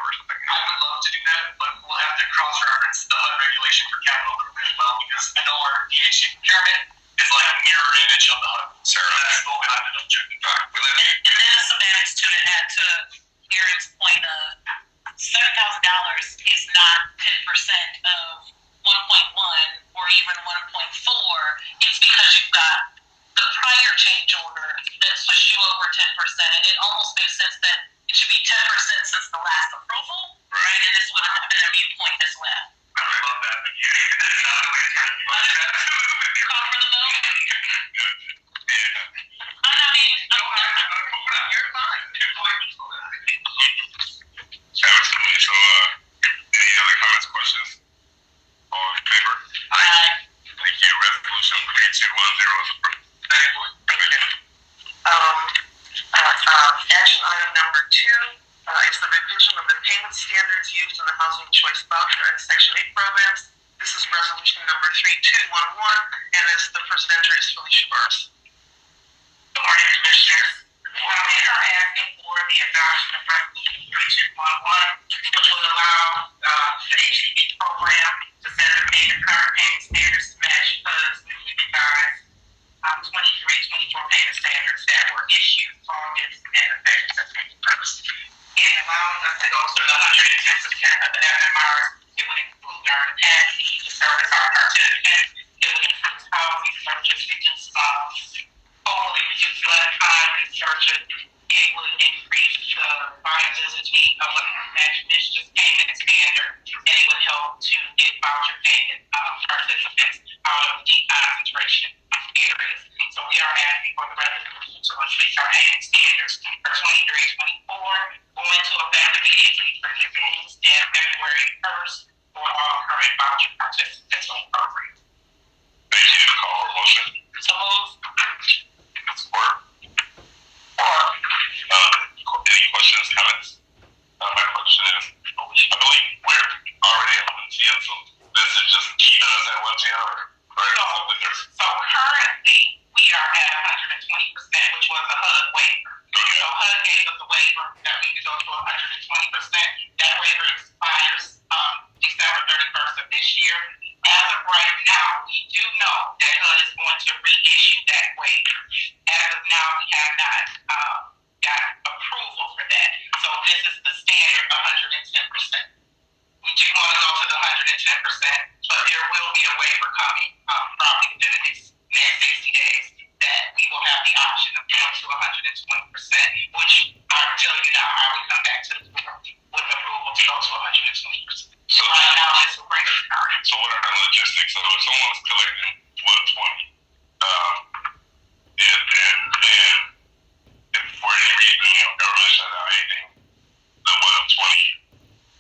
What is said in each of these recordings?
or something. I would love to do that, but we'll have to cross-reference the HUD regulation for capital improvement as well, because I know our DHC procurement is like a mirror image of the HUD. So that's what we'll have to double check. And then the semantics to add to Eric's point of $7,000 is not 10% of 1.1 or even 1.4. It's because you've got the prior change order that switched you over 10%, and it almost makes sense that it should be 10% since the last approval, right? And this would have been a mute point as well. I would love that, but that's not the way it's going to be. Call for the vote? I mean, you're fine. Absolutely. So, any other comments, questions? All in favor? Aye. Thank you. Resolution 3210 is approved. Action item number 2 is the revision of the payment standards used in the Housing Choice Voucher and Section 8 programs. This is resolution number 3211, and the presenter is Felicia Burris. Good morning, Commissioners. We are asking for the adoption of resolution 3211, which will allow the HCB program to set the current payment standards to match HUD's newly revised 23-24 payment standards that were issued August and effective September 1st. And allowing us to go to the 110% of the FMRs, it would include our capacity to service our participants. It would include housing searches, reduce hopefully reduce less time in searches. It would increase the viability of the mischief payment standard, and it would help to get voucher payment participants out of deconcentration areas. So we are asking for the resolution to increase our payment standards for 23-24, go into effect immediately for new rules and February 1st for all current voucher participants on the program. Thank you. Call for motion. So move. Support. Any questions, comments? My question is, I believe we're already at 110, so this is just keeping us at 110, right? So currently, we are at 120%, which was a HUD waiver. Okay. So HUD gave us a waiver that we could go to 120%. That waiver expires December 31st of this year. As of right now, we do know that HUD is going to reissue that waiver. As of now, we have not got approval for that. So this is the standard 110%. We do want to go to the 110%, but there will be a waiver coming probably within the next 60 days that we will have the option of going to 120%, which I'll tell you now how we come back to the floor with approval to go to 120%. So right now, this will bring us current. So what are the logistics? So if someone's collecting 120, and if for any reason, government shut down anything, the 120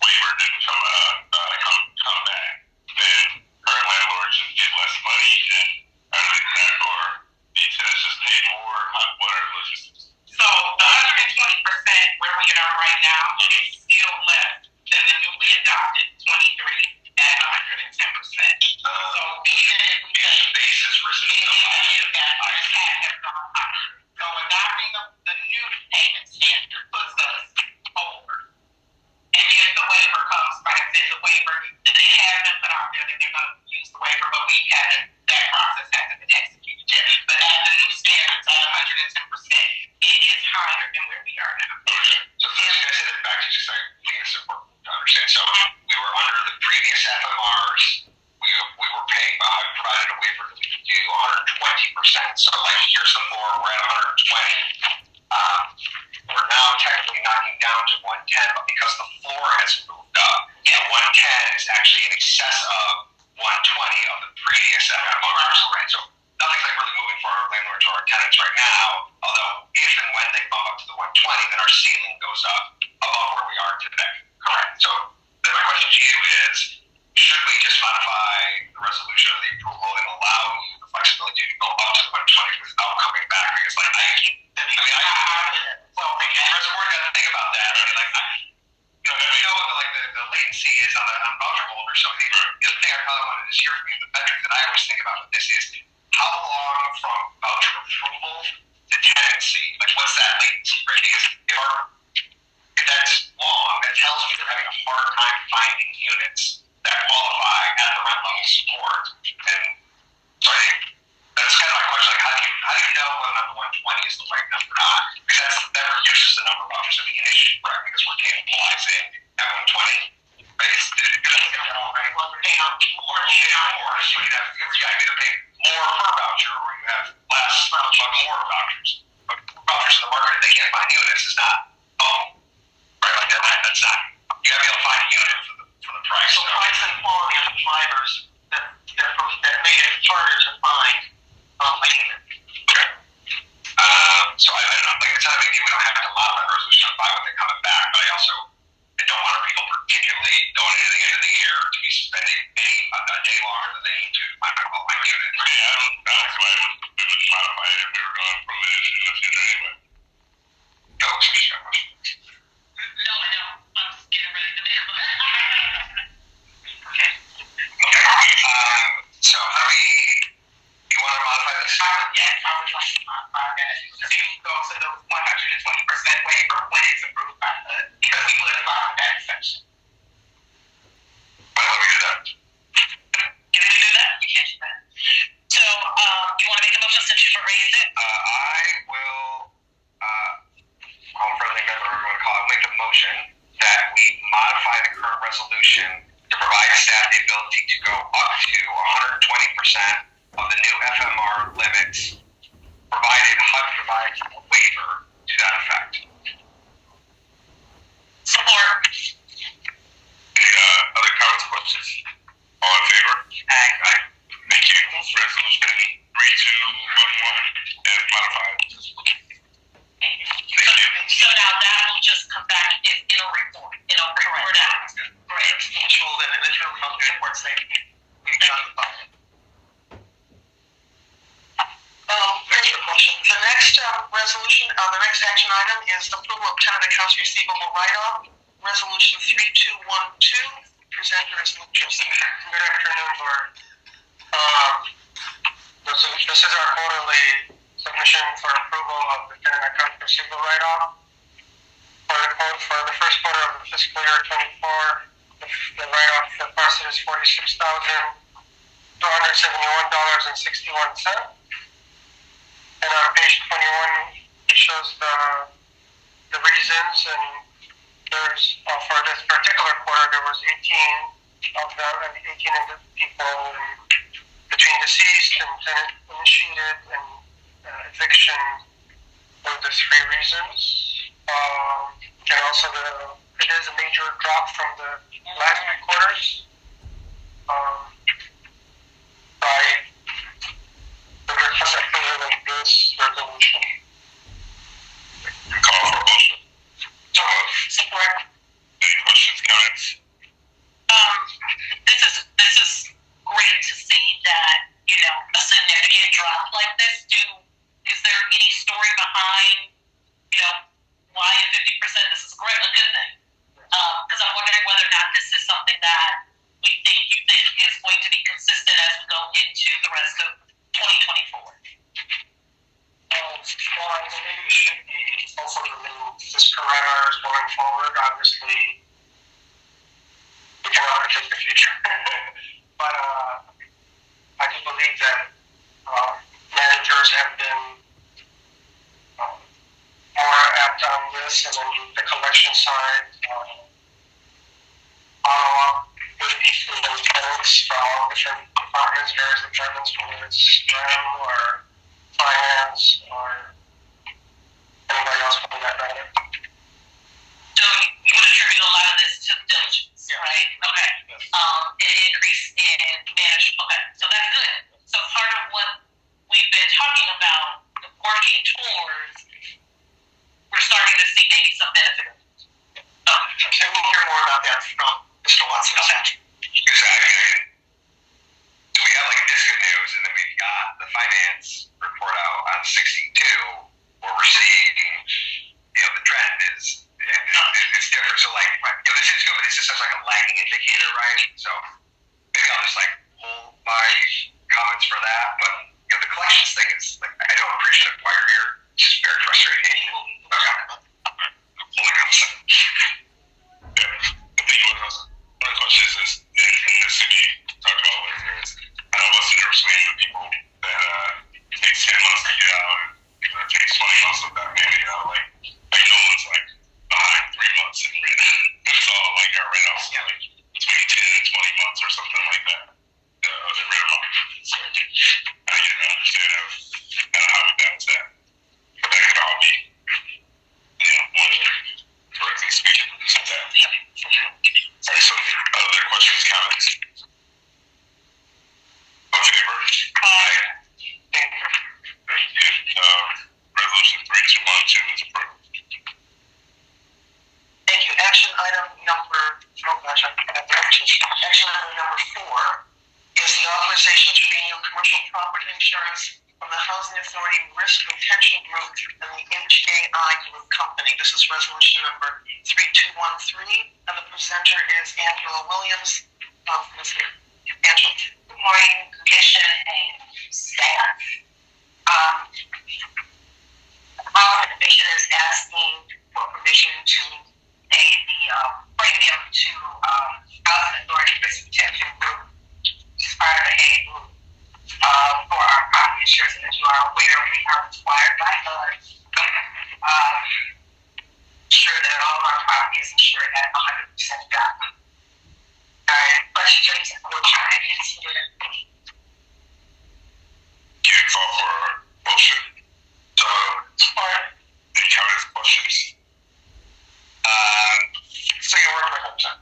waiver didn't come back, then current landlords just get less money, and or the tenants just pay more. What are the logistics? So the 120% where we are right now is still less than the newly adopted 23 at 110%. So even if we get the basis for so adopting the new payment standard puts us over. And if the waiver comes, like I said, the waiver that they have been put out there that they're going to use the waiver, but we haven't, that process hasn't been executed yet. But at the new standards at 110%, it is higher than where we are now. Okay. So can I say that back to just like, I think it's important to understand. So we were under the previous FMRs. We were paying, I provided a waiver that we could do 120%. So like here's the floor, we're at 120. We're now technically knocking down to 110, but because the floor has moved up, the 110 is actually in excess of 120 of the previous FMRs, right? So nothing's like really moving for our landlords or our tenants right now, although if and when they bump up to the 120, then our ceiling goes up above where we are today. Correct. So then my question to you is, should we just modify the resolution of the approval and allow you the flexibility to go up to the 120 without coming back? Because like reservoir got to think about that. I mean, like, we know what the latency is on voucher holders. So the other thing I probably wanted to share with you, the metric that I always think about with this is how long from voucher approval to tenancy. Like, what's that latency, right? Because if that's long, that tells me they're having correct, because we're cannibalizing F-120. Right? It's right? Well, we're paying out more. So you either pay more per voucher or you have less but more vouchers. But vouchers in the market, if they can't find units, is not right? Like that's not. You gotta be able to find a unit for the price. So price and quality of the drivers that make it harder to find a unit. Okay. So I don't know. Like it's not a big deal. We don't have a lot of resolution on 5 when they're coming back, but I don't want people particularly going into the end of the year to be spending a day longer than they need to find a unit. Yeah, I don't see why we would modify it if we were going to improve it in the future anyway. Go, excuse me, question. No, I don't. I'm just getting ready to make a motion. Okay. So how do you want to modify this? Yes, I would like to modify that to go to the 120% waiver when it's approved by HUD, because we would have followed that exception. Why don't we do that? Can we do that? We can't do that. So, you want to make a motion since you raised it? I will call a friendly member, whatever you want to call it, make a motion that we modify the current resolution to provide staff the ability to go up to 120% of the new FMR limits, provided HUD provides a waiver to that effect. Support. Any other comments, questions? All in favor? Aye. Thank you. Resolution 3211 as modified. Thank you. Thank you. So now that will just come back in a report. It'll report out. Correct. Which will then initially come to the report saying we've done the following. The next resolution, the next action item is approval of tenant accounts receivable write-off. Resolution 3212. Presenter is Lucas. Good afternoon, Board. This is our quarterly submission for approval of the tenant account receivable write-off. For the first quarter of the fiscal year 24, the write-off for the parcel is $46,271.61. And on page 21, it shows the reasons, and there's for this particular quarter there was 18 of them, and 18 people between deceased and tenant initiated and eviction for the 3 reasons. And also it is a major drop from the last 3 quarters. This resolution. Call for a motion. Support. Any questions, comments? This is great to see that, a significant drop like this. Is there any story behind, why 50%? This is great, a good thing. Because I'm wondering whether or not this is something that you think is going to be consistent as we go into the rest of 2024. Well, I believe it should be also remove this parameters going forward. Obviously, we cannot predict the future. But I do believe that managers have been more apt on this, and then the collection side, follow-up with each of those tenants from all different departments, various departments, whether it's RAM or finance or anybody else for that matter. So you would attribute a lot of this to diligence, right? Okay. An increase in management. Okay, so that's good. So part of what we've been talking about, working towards, we're starting to see maybe some benefit. And we'll hear more about that from Mr. Watson. Okay. So we have this good news, and then we've got the finance report out on 62, where we're seeing, the trend is different. So this is good, but this is such a lagging indicator, right? So maybe I'll just hold my comments for that. But the collections thing is I don't appreciate it while you're here. It's just very frustrating. Holding on a second. Yeah. I think one of the questions is in this city talked about earlier is what's the difference between the people that it takes 10 months to get out and people that takes 20 months of that man to get out. Like no one's behind 3 Action item number 4 is the authorization to renew commercial property insurance from the Housing Authority Risk Retention Group and the HAI Group Company. This is resolution number 3213, and the presenter is Angela Williams. Ms. Angela. Good morning, Commission and staff. Our Commission is asking for permission to pay the premium to Housing Authority Risk Protection Group, part of the HAI Group, for our property insurance. And as you are aware, we are required by HUD ensure that all of our property is insured at 100% down. Questions or challenges here? Can you call for a motion? Support. Any comments, questions? So you work with 100%.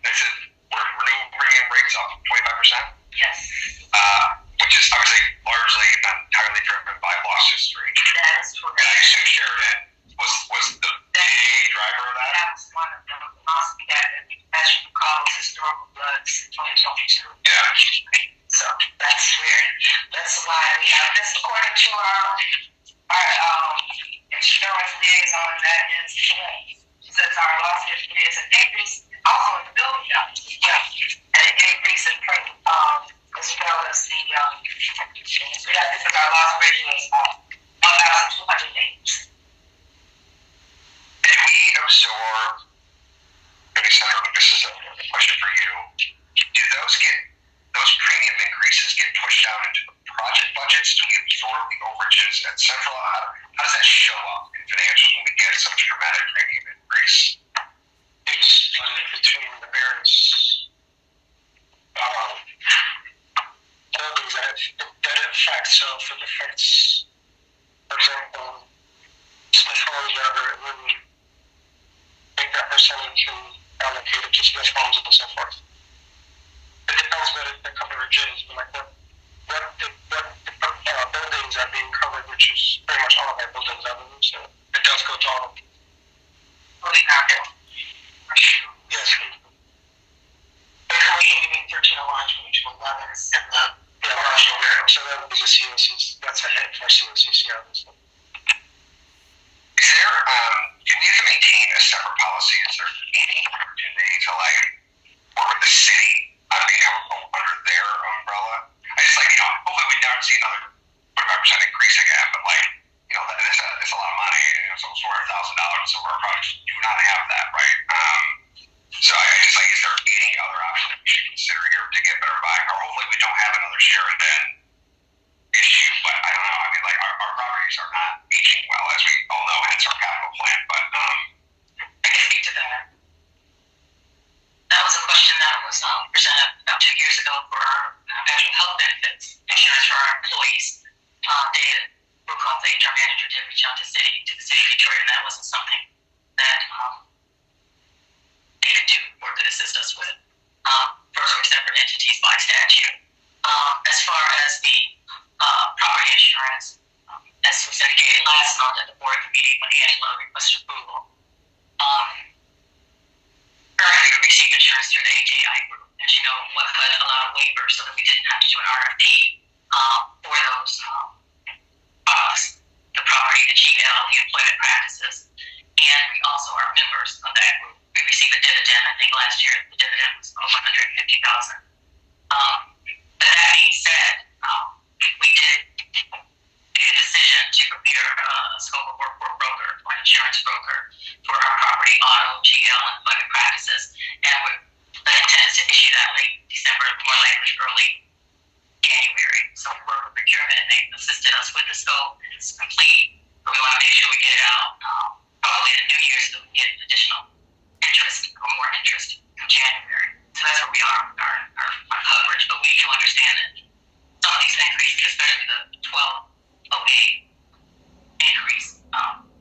They said we're bringing rates up 25%. Yes. Which is obviously largely not entirely driven by loss history. That is correct. And I assume Sheridan was the big driver of that. That was one of them. Must be that, as you recall, historical floods 2022. Yeah. So that's why we have this. According to our insurance liaison, that is correct. She says our loss history is an increase also in the building values. Yeah. And an increase in premium, as well as the this is our loss ratio is 1,208. Do we absorb, maybe Senator Lucas, this is a question for you. Do those premium increases get pushed down into the project budgets? Do we absorb the overages at central? How does that show up in financials when we get such a dramatic premium increase? It's split between the various buildings that it affects. So if it affects, for example, Smith Homes, whatever, it wouldn't make that percentage and allocate it to Smith Homes and so forth. It depends what the coverage is, but like what buildings are being covered, which is pretty much all of our buildings, I believe. So it does go to all of them. Really not good. Yes. The commercial meeting 1301, 2211, and the Commercial, so that would be the COCs. That's a hit for COCC, obviously. Is there, do we have to maintain a separate policy? Is there any opportunity to work with the city on being under their umbrella? I just hopefully we don't see another 25% increase again, but that's a lot of money. It's almost $400,000, so our projects do not have that, right? So I just is there any other option that we should consider here to get better buying? Or hopefully we don't have another Sheridan issue, but I don't know. I mean, our properties are not aging well, as we all know, hence our capital plan. But I can speak to that. That was a question that was presented about 2 years ago for our actual health benefits insurance for our employees. David Brookhoff, the HR manager, did reach out to the city of Detroit, and that wasn't something that they could do or could assist us with. First, we're separate entities by statute. As far as the property insurance, as was indicated last month at the board meeting when Angela requested approval, currently we receive insurance through the HAI group. As you know, what HUD allowed a waiver so that we didn't have to do an RFP for those products, the property, the GL, the employment practices, and we also are members of that group. We received a dividend, I think last year the dividend was $150,000. But that being said, we did make a decision to prepare a scope of work for a broker, or an insurance broker, for our property, auto, GL, and employment practices. And the intent is to issue that late December, more likely early January. So we work with procurement, and they assisted us with the scope. It's complete, but we want to make sure we get it out probably in the new year so that we get additional interest or more interest in January. So that's where we are with our coverage. But we do understand that some of these increases, especially the 1208 increase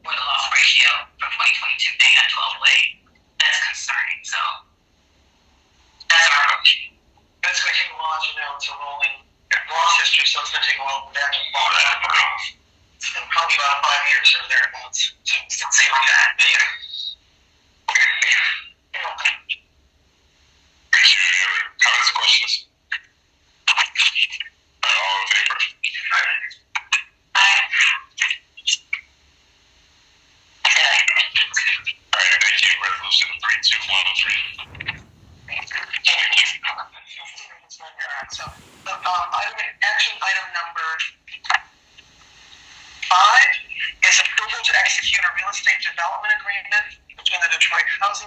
for the loss ratio from 2022 being at 1208, that's concerning. So that's our approach. That's going to take a while, as you know, it's a rolling loss history, so it's going to take a while for that to fall out. It's been probably about 5 years or thereabouts. Something like that. Detroit Housing